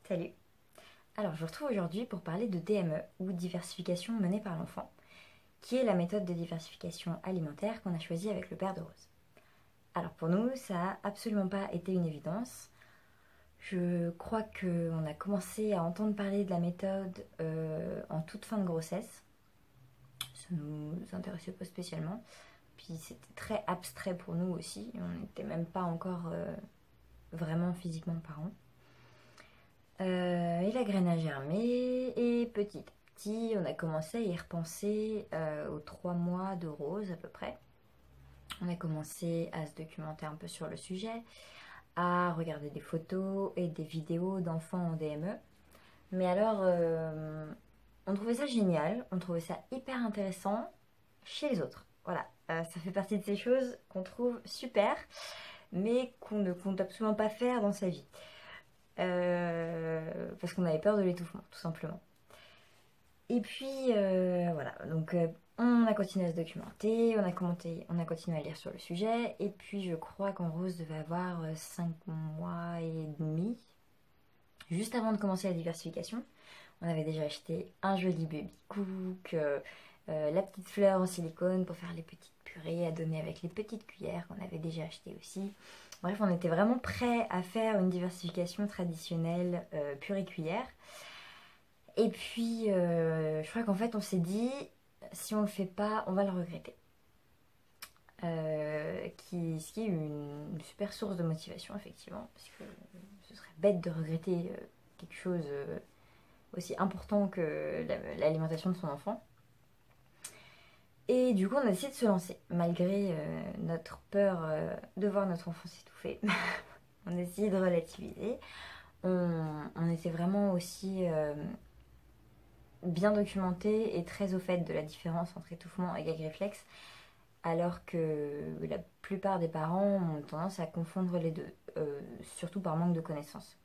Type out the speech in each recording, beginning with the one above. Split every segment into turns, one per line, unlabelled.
Salut. Alors, je vous retrouve aujourd'hui pour parler de DME, ou diversification menée par l'enfant, qui est la méthode de diversification alimentaire qu'on a choisie avec le père de Rose. Alors pour nous, ça n'a absolument pas été une évidence. Je crois qu'on a commencé à entendre parler de la méthode en toute fin de grossesse. Ça ne nous intéressait pas spécialement. Puis c'était très abstrait pour nous aussi. On n'était même pas encore vraiment physiquement parents. Et la graine a germé et petit à petit on a commencé à y repenser aux 3 mois de Rose à peu près. On a commencé à se documenter un peu sur le sujet, à regarder des photos et des vidéos d'enfants en DME. Mais alors on trouvait ça génial, on trouvait ça hyper intéressant chez les autres. Voilà, ça fait partie de ces choses qu'on trouve super mais qu'on ne compte absolument pas faire dans sa vie. Parce qu'on avait peur de l'étouffement, tout simplement. Et puis voilà, donc on a continué à se documenter, on a continué à lire sur le sujet, et puis je crois qu'en Rose devait avoir 5 mois et demi, juste avant de commencer la diversification. On avait déjà acheté un joli baby cook, la petite fleur en silicone pour faire les petites purées à donner avec les petites cuillères qu'on avait déjà achetées aussi. Bref, on était vraiment prêts à faire une diversification traditionnelle purée-cuillère. Et puis, je crois qu'en fait, on s'est dit, si on le fait pas, on va le regretter. Ce qui est une super source de motivation, effectivement, parce que ce serait bête de regretter quelque chose aussi important que l'alimentation de son enfant. Et du coup, on a décidé de se lancer, malgré notre peur de voir notre enfant s'étouffer. On a décidé de relativiser. On était vraiment aussi bien documenté et très au fait de la différence entre étouffement et gag réflexe, alors que la plupart des parents ont tendance à confondre les deux, surtout par manque de connaissances.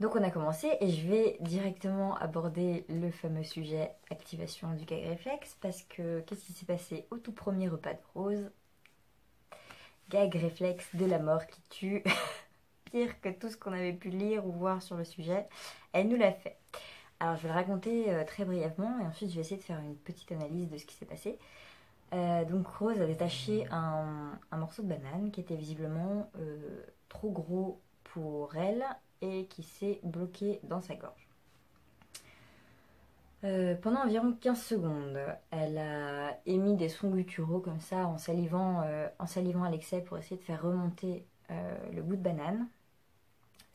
Donc on a commencé et je vais directement aborder le fameux sujet activation du gag réflexe, parce que qu'est-ce qui s'est passé au tout premier repas de Rose? Gag réflexe de la mort qui tue. Pire que tout ce qu'on avait pu lire ou voir sur le sujet, elle nous l'a fait. Alors je vais le raconter très brièvement et ensuite je vais essayer de faire une petite analyse de ce qui s'est passé. Donc Rose a détaché un morceau de banane qui était visiblement trop gros pour elle et qui s'est bloqué dans sa gorge. Pendant environ 15 secondes, elle a émis des sons gutturaux comme ça en salivant à l'excès pour essayer de faire remonter le bout de banane.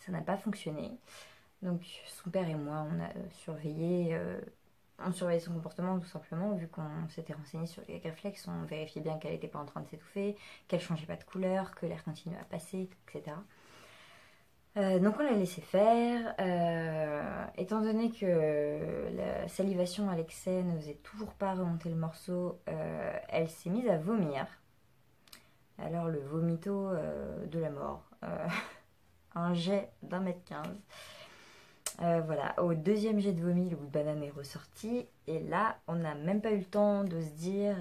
Ça n'a pas fonctionné. Donc son père et moi, on a surveillé son comportement tout simplement, vu qu'on s'était renseigné sur les gag réflexes, on vérifiait bien qu'elle n'était pas en train de s'étouffer, qu'elle changeait pas de couleur, que l'air continuait à passer, etc. Donc on l'a laissé faire. Étant donné que la salivation à l'excès ne faisait toujours pas remonter le morceau, elle s'est mise à vomir. Alors le vomito de la mort. Un jet d'1,15 m. Voilà, au deuxième jet de vomi, le bout de banane est ressorti. Et là, on n'a même pas eu le temps de se dire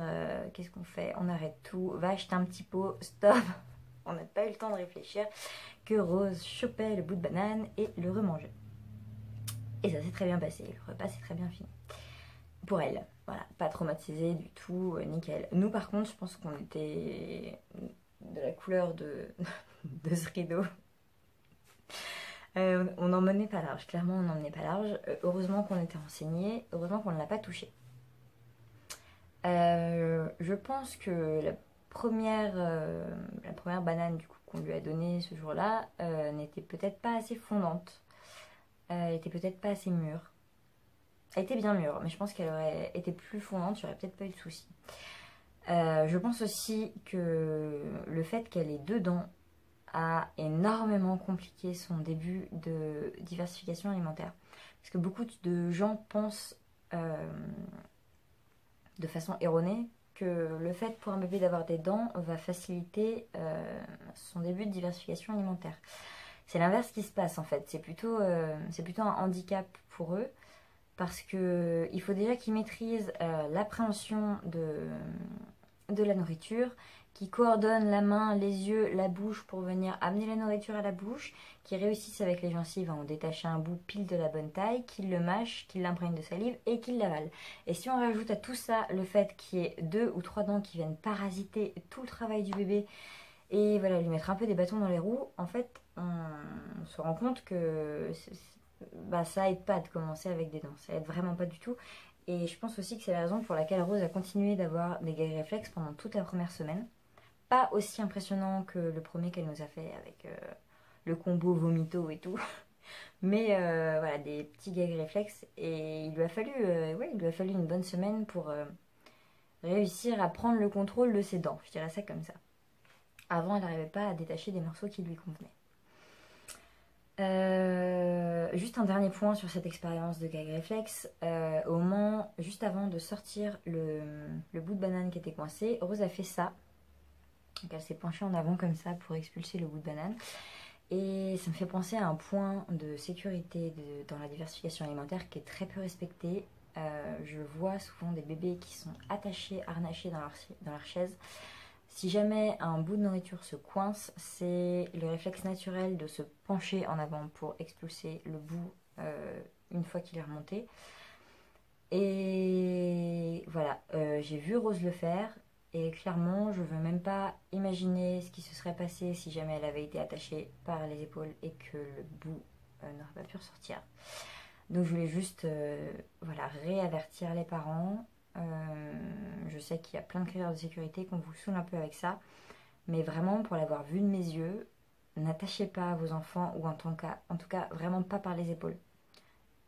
qu'est-ce qu'on fait? On arrête tout, va acheter un petit pot, stop. On n'a pas eu le temps de réfléchir que Rose chopait le bout de banane et le remangeait. Et ça s'est très bien passé, le repas s'est très bien fini. Pour elle, voilà, pas traumatisée du tout, nickel. Nous par contre, je pense qu'on était de la couleur de ce rideau. On n'en menait pas large, clairement on n'en menait pas large. Heureusement qu'on était renseignés, heureusement qu'on ne l'a pas touché. Je pense que la première banane du coup qu'on lui a donnée ce jour-là n'était peut-être pas assez fondante. Elle était peut-être pas assez mûre. Elle était bien mûre, mais je pense qu'elle aurait été plus fondante, j'aurais peut-être pas eu de soucis. Je pense aussi que le fait qu'elle ait 2 dents a énormément compliqué son début de diversification alimentaire. Parce que beaucoup de gens pensent de façon erronée que le fait pour un bébé d'avoir des dents va faciliter son début de diversification alimentaire. C'est l'inverse qui se passe en fait, c'est plutôt un handicap pour eux, parce qu'il faut déjà qu'ils maîtrisent l'appréhension de la nourriture, qui coordonnent la main, les yeux, la bouche pour venir amener la nourriture à la bouche, qui réussissent avec les gencives à en détacher un bout pile de la bonne taille, qui le mâchent, qui l'imprègnent de salive et qui l'avalent. Et si on rajoute à tout ça le fait qu'il y ait 2 ou 3 dents qui viennent parasiter tout le travail du bébé et voilà, lui mettre un peu des bâtons dans les roues, en fait, on se rend compte que bah, ça aide pas de commencer avec des dents, ça aide vraiment pas du tout. Et je pense aussi que c'est la raison pour laquelle Rose a continué d'avoir des gag réflexes pendant toute la première semaine. Pas aussi impressionnant que le premier qu'elle nous a fait avec le combo vomito et tout. Mais voilà, des petits gag réflexes. Et il lui a fallu, ouais, il lui a fallu une bonne semaine pour réussir à prendre le contrôle de ses dents. Je dirais ça comme ça. Avant, elle n'arrivait pas à détacher des morceaux qui lui convenaient. Juste un dernier point sur cette expérience de gag réflexe. Au moment, juste avant de sortir le bout de banane qui était coincé, Rose a fait ça. Donc elle s'est penchée en avant comme ça pour expulser le bout de banane. Et ça me fait penser à un point de sécurité dans la diversification alimentaire qui est très peu respecté. Je vois souvent des bébés qui sont attachés, harnachés dans leur chaise. Si jamais un bout de nourriture se coince, c'est le réflexe naturel de se pencher en avant pour expulser le bout une fois qu'il est remonté. Et voilà, j'ai vu Rose le faire. Et clairement, je ne veux même pas imaginer ce qui se serait passé si jamais elle avait été attachée par les épaules et que le bout n'aurait pas pu ressortir. Donc je voulais juste voilà, réavertir les parents. Je sais qu'il y a plein de critères de sécurité, qu'on vous saoule un peu avec ça. Mais vraiment, pour l'avoir vu de mes yeux, n'attachez pas vos enfants, ou en tout cas vraiment pas par les épaules.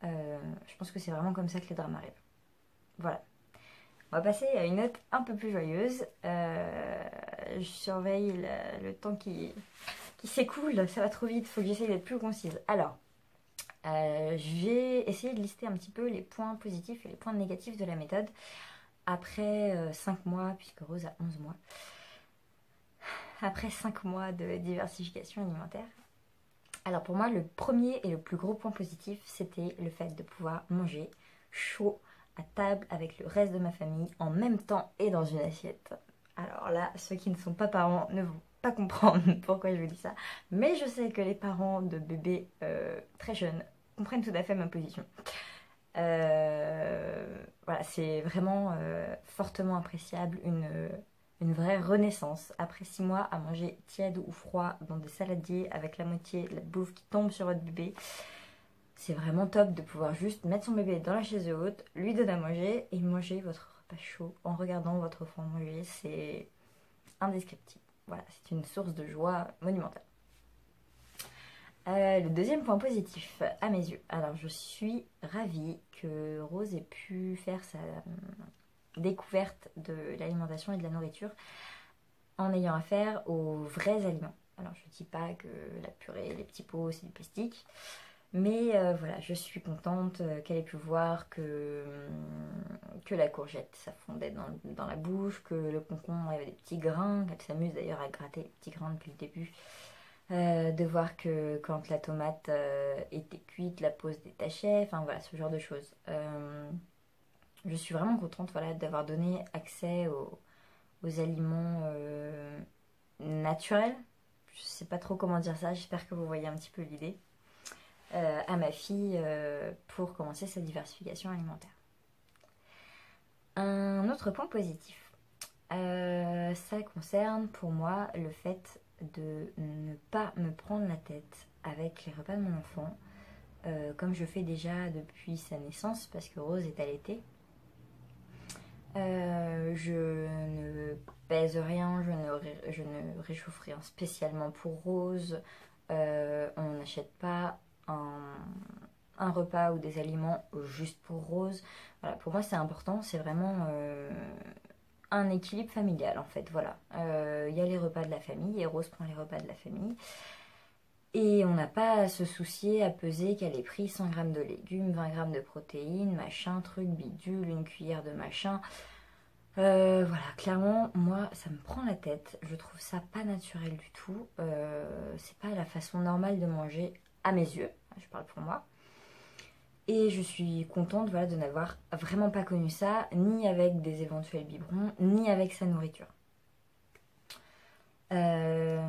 Je pense que c'est vraiment comme ça que les drames arrivent. Voilà. On va passer à une note un peu plus joyeuse. Je surveille le temps qui s'écoule. Ça va trop vite, il faut que j'essaye d'être plus concise. Alors, je vais essayer de lister un petit peu les points positifs et les points négatifs de la méthode après 5 mois, puisque Rose a 11 mois. Après 5 mois de diversification alimentaire. Alors pour moi, le premier et le plus gros point positif, c'était le fait de pouvoir manger chaud à table avec le reste de ma famille en même temps et dans une assiette. Alors là, ceux qui ne sont pas parents ne vont pas comprendre pourquoi je vous dis ça, mais je sais que les parents de bébés très jeunes comprennent tout à fait ma position. Voilà, c'est vraiment fortement appréciable, une vraie renaissance après 6 mois à manger tiède ou froid dans des saladiers avec la moitié de la bouffe qui tombe sur votre bébé. C'est vraiment top de pouvoir juste mettre son bébé dans la chaise haute, lui donner à manger et manger votre repas chaud en regardant votre enfant manger. C'est indescriptible. Voilà, c'est une source de joie monumentale. Le deuxième point positif à mes yeux. Alors, je suis ravie que Rose ait pu faire sa découverte de l'alimentation et de la nourriture en ayant affaire aux vrais aliments. Alors, je ne dis pas que la purée, les petits pots, c'est du plastique. Mais voilà, je suis contente qu'elle ait pu voir que la courgette, ça fondait dans la bouche, que le concombre, il y avait des petits grains, qu'elle s'amuse d'ailleurs à gratter les petits grains depuis le début. De voir que quand la tomate était cuite, la peau se détachait, enfin voilà, ce genre de choses. Je suis vraiment contente voilà, d'avoir donné accès aux aliments naturels. Je sais pas trop comment dire ça, j'espère que vous voyez un petit peu l'idée. À ma fille pour commencer sa diversification alimentaire. Un autre point positif, ça concerne pour moi le fait de ne pas me prendre la tête avec les repas de mon enfant, comme je fais déjà depuis sa naissance, parce que Rose est allaitée. Je ne pèse rien, je ne réchauffe rien spécialement pour Rose. On n'achète pas un repas ou des aliments juste pour Rose. Voilà, pour moi c'est important, c'est vraiment un équilibre familial en fait. Voilà, il y a les repas de la famille et Rose prend les repas de la famille. Et on n'a pas à se soucier, à peser qu'elle ait pris 100 grammes de légumes, 20 grammes de protéines, machin, truc, bidule, une cuillère de machin. Voilà, clairement, moi, ça me prend la tête. Je trouve ça pas naturel du tout. C'est pas la façon normale de manger à mes yeux. Je parle pour moi. Et je suis contente voilà, de n'avoir vraiment pas connu ça, ni avec des éventuels biberons, ni avec sa nourriture. Je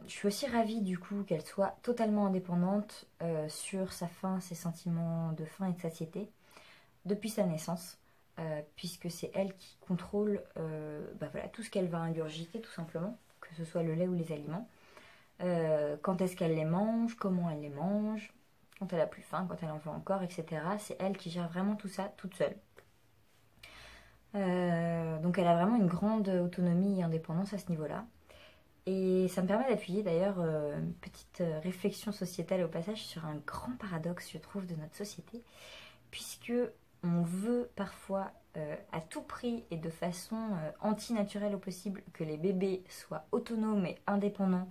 suis aussi ravie du coup qu'elle soit totalement indépendante sur sa faim, ses sentiments de faim et de satiété depuis sa naissance, puisque c'est elle qui contrôle voilà, tout ce qu'elle va ingurgiter tout simplement, que ce soit le lait ou les aliments. Quand est-ce qu'elle les mange, comment elle les mange, quand elle a plus faim, quand elle en veut encore, etc. C'est elle qui gère vraiment tout ça toute seule. Donc elle a vraiment une grande autonomie et indépendance à ce niveau-là. Et ça me permet d'appuyer d'ailleurs une petite réflexion sociétale au passage sur un grand paradoxe, je trouve, de notre société, puisque on veut parfois à tout prix et de façon antinaturelle au possible que les bébés soient autonomes et indépendants,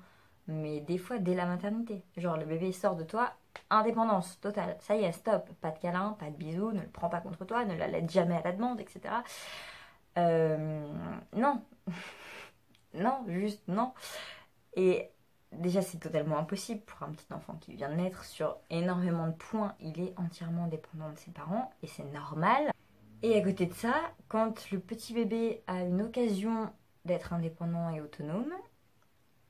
mais des fois dès la maternité. Genre le bébé sort de toi, indépendance totale. Ça y est, stop, pas de câlin, pas de bisous, ne le prends pas contre toi, ne l'allaite jamais à la demande, etc. Non, non, juste non. Et déjà, c'est totalement impossible pour un petit enfant qui vient de naître. Sur énormément de points, il est entièrement dépendant de ses parents et c'est normal. Et à côté de ça, quand le petit bébé a une occasion d'être indépendant et autonome,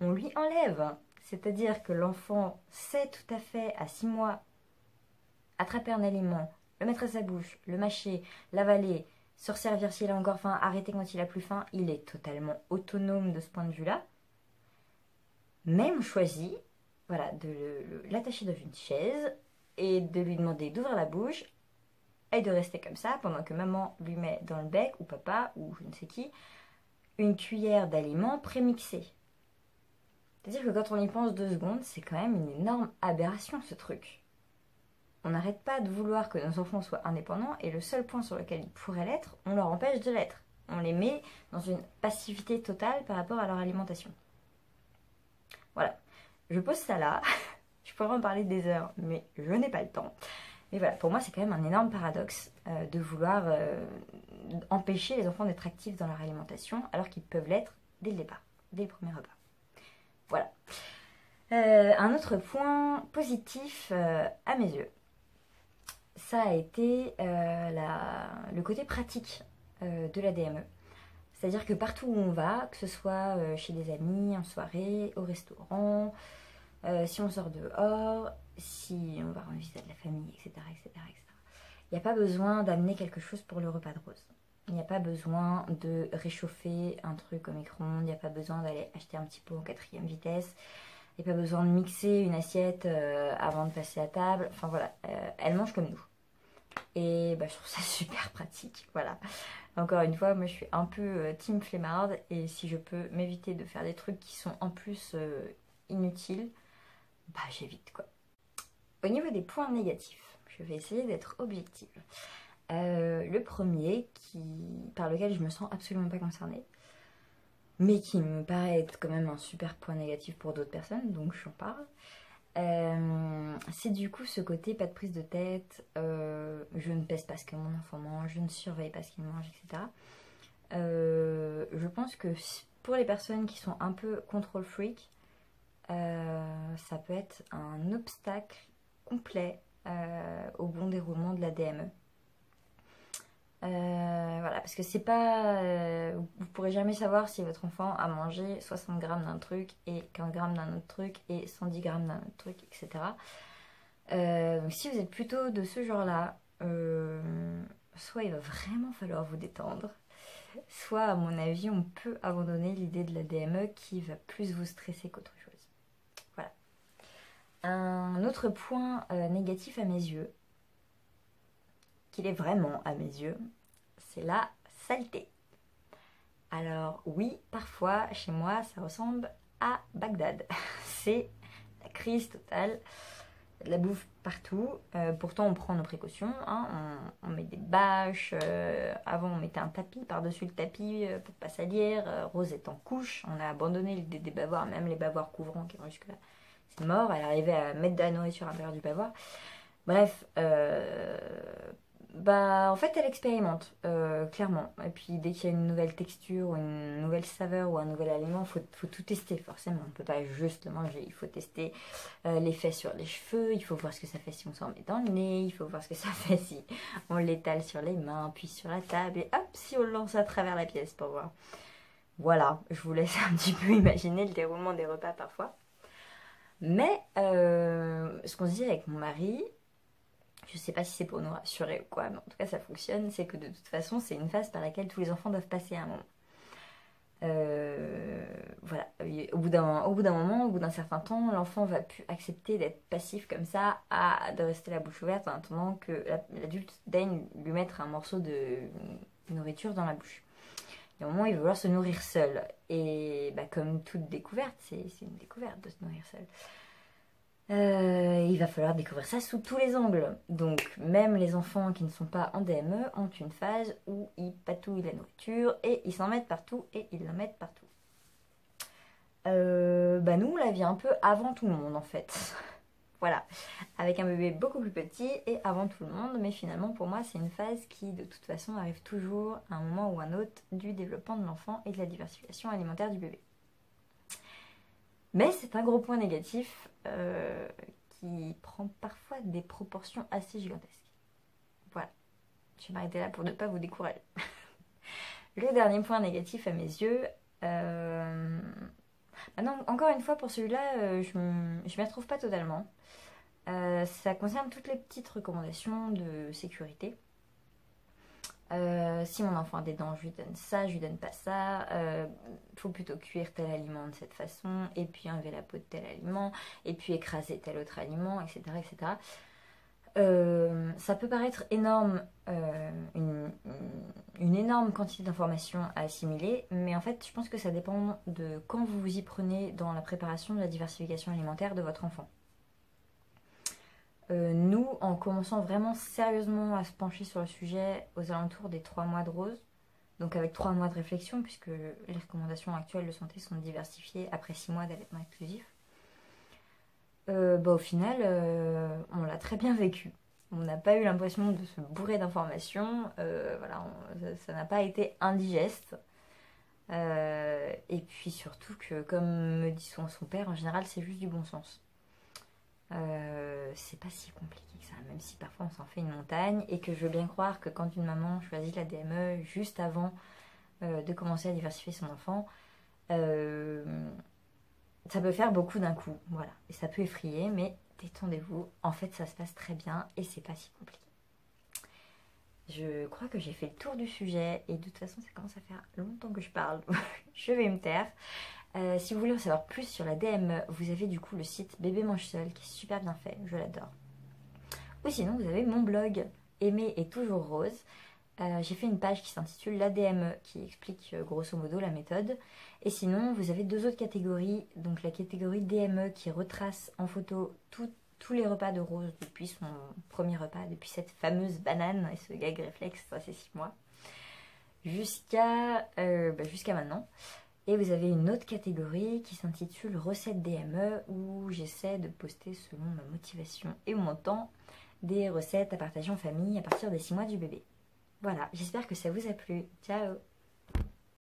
on lui enlève. C'est-à-dire que l'enfant sait tout à fait à 6 mois attraper un aliment, le mettre à sa bouche, le mâcher, l'avaler, se resservir s'il a encore faim, arrêter quand il a plus faim. Il est totalement autonome de ce point de vue-là. Même choisi, voilà, de l'attacher dans une chaise et de lui demander d'ouvrir la bouche et de rester comme ça pendant que maman lui met dans le bec, ou papa, ou je ne sais qui, une cuillère d'aliments prémixés. C'est-à-dire que quand on y pense 2 secondes, c'est quand même une énorme aberration ce truc. On n'arrête pas de vouloir que nos enfants soient indépendants et le seul point sur lequel ils pourraient l'être, on leur empêche de l'être. On les met dans une passivité totale par rapport à leur alimentation. Voilà, je pose ça là. Je pourrais en parler des heures, mais je n'ai pas le temps. Mais voilà, pour moi, c'est quand même un énorme paradoxe de vouloir empêcher les enfants d'être actifs dans leur alimentation, alors qu'ils peuvent l'être dès le départ, dès le premier repas. Voilà. Un autre point positif à mes yeux, ça a été le côté pratique de la DME. C'est-à-dire que partout où on va, que ce soit chez des amis, en soirée, au restaurant, si on sort dehors, si on va rendre visite à la famille, etc., etc., etc., il n'y a pas besoin d'amener quelque chose pour le repas de rose. Il n'y a pas besoin de réchauffer un truc au micro-ondes, il n'y a pas besoin d'aller acheter un petit pot en 4e vitesse, il n'y a pas besoin de mixer une assiette avant de passer à table. Enfin voilà, elle mange comme nous. Et je trouve ça super pratique, voilà. Encore une fois, moi je suis un peu team flemmarde et si je peux m'éviter de faire des trucs qui sont en plus inutiles, j'évite quoi. Au niveau des points négatifs, je vais essayer d'être objective. Le premier, par lequel je me sens absolument pas concernée, mais qui me paraît être quand même un super point négatif pour d'autres personnes, donc j'en parle. C'est du coup ce côté pas de prise de tête, je ne pèse pas ce que mon enfant mange, je ne surveille pas ce qu'il mange, etc. Je pense que pour les personnes qui sont un peu control freak, ça peut être un obstacle complet au bon déroulement de la DME. Voilà, parce que c'est pas... vous pourrez jamais savoir si votre enfant a mangé 60 grammes d'un truc et 15 grammes d'un autre truc et 110 grammes d'un autre truc, etc. Donc si vous êtes plutôt de ce genre-là, soit il va vraiment falloir vous détendre, soit à mon avis on peut abandonner l'idée de la DME qui va plus vous stresser qu'autre chose. Voilà. Un autre point négatif à mes yeux, qu'il est vraiment à mes yeux, c'est la saleté. Alors oui, parfois chez moi ça ressemble à Bagdad. C'est la crise totale, de la bouffe partout. Pourtant on prend nos précautions, hein. On met des bâches, avant on mettait un tapis par-dessus le tapis pour pas salir. Rose est en couche, on a abandonné l'idée des bavoirs, même les bavoirs couvrants qui vont jusque là. C'est mort, elle arrivait à mettre de la nourriture à l'intérieur du bavoir. Bref, en fait elle expérimente, clairement. Et puis dès qu'il y a une nouvelle texture, ou une nouvelle saveur ou un nouvel aliment, faut tout tester forcément. On ne peut pas juste le manger, il faut tester l'effet sur les cheveux, il faut voir ce que ça fait si on s'en met dans le nez, il faut voir ce que ça fait si on l'étale sur les mains, puis sur la table, et hop, si on le lance à travers la pièce pour voir. Voilà, je vous laisse un petit peu imaginer le déroulement des repas parfois. Mais ce qu'on se dit avec mon mari, je sais pas si c'est pour nous rassurer ou quoi, mais en tout cas ça fonctionne, c'est que de toute façon c'est une phase par laquelle tous les enfants doivent passer à un moment. Voilà, au bout d'un moment, au bout d'un certain temps, l'enfant va plus accepter d'être passif comme ça, de rester la bouche ouverte en attendant que l'adulte daigne lui mettre un morceau de nourriture dans la bouche. Et au moment, il va vouloir se nourrir seul. Et bah, comme toute découverte, c'est une découverte de se nourrir seul. Il va falloir découvrir ça sous tous les angles. Donc, même les enfants qui ne sont pas en DME ont une phase où ils patouillent la nourriture et ils s'en mettent partout et ils l'en mettent partout. Bah nous, on la vit un peu avant tout le monde en fait. Voilà, avec un bébé beaucoup plus petit et avant tout le monde, mais finalement pour moi c'est une phase qui de toute façon arrive toujours à un moment ou un autre du développement de l'enfant et de la diversification alimentaire du bébé. Mais c'est un gros point négatif qui prend parfois des proportions assez gigantesques. Voilà, je vais m'arrêter là pour ne pas vous décourager. Le dernier point négatif à mes yeux, maintenant encore une fois pour celui-là, je m'y retrouve pas totalement. Ça concerne toutes les petites recommandations de sécurité. Si mon enfant a des dents, je lui donne ça, je lui donne pas ça. Faut plutôt cuire tel aliment de cette façon, et puis enlever la peau de tel aliment, et puis écraser tel autre aliment, etc. etc. Ça peut paraître énorme, une énorme quantité d'informations à assimiler, mais en fait, je pense que ça dépend de quand vous vous y prenez dans la préparation de la diversification alimentaire de votre enfant. Nous, en commençant vraiment sérieusement à se pencher sur le sujet aux alentours des 3 mois de Rose, donc avec 3 mois de réflexion, puisque les recommandations actuelles de santé sont diversifiées après 6 mois d'allaitement exclusif, au final, on l'a très bien vécu. On n'a pas eu l'impression de se bourrer d'informations, voilà, ça n'a pas été indigeste. Et puis surtout que, comme me dit son père, en général, c'est juste du bon sens. C'est pas si compliqué que ça, même si parfois on s'en fait une montagne, et que je veux bien croire que quand une maman choisit la DME juste avant de commencer à diversifier son enfant, ça peut faire beaucoup d'un coup, voilà, et ça peut effrayer, mais détendez-vous, en fait ça se passe très bien et c'est pas si compliqué. Je crois que j'ai fait le tour du sujet et de toute façon ça commence à faire longtemps que je parle, je vais me taire. Si vous voulez en savoir plus sur la DME, vous avez du coup le site Bébé Mange Seul qui est super bien fait, je l'adore. Ou sinon vous avez mon blog Aimer est toujours rose. J'ai fait une page qui s'intitule La DME qui explique grosso modo la méthode. Et sinon vous avez 2 autres catégories, donc la catégorie DME qui retrace en photo tous les repas de Rose depuis son premier repas, depuis cette fameuse banane et ce gag réflexe, ça c'est 6 mois, jusqu'à maintenant. Et vous avez une autre catégorie qui s'intitule Recettes DME où j'essaie de poster selon ma motivation et mon temps des recettes à partager en famille à partir des 6 mois du bébé. Voilà, j'espère que ça vous a plu. Ciao!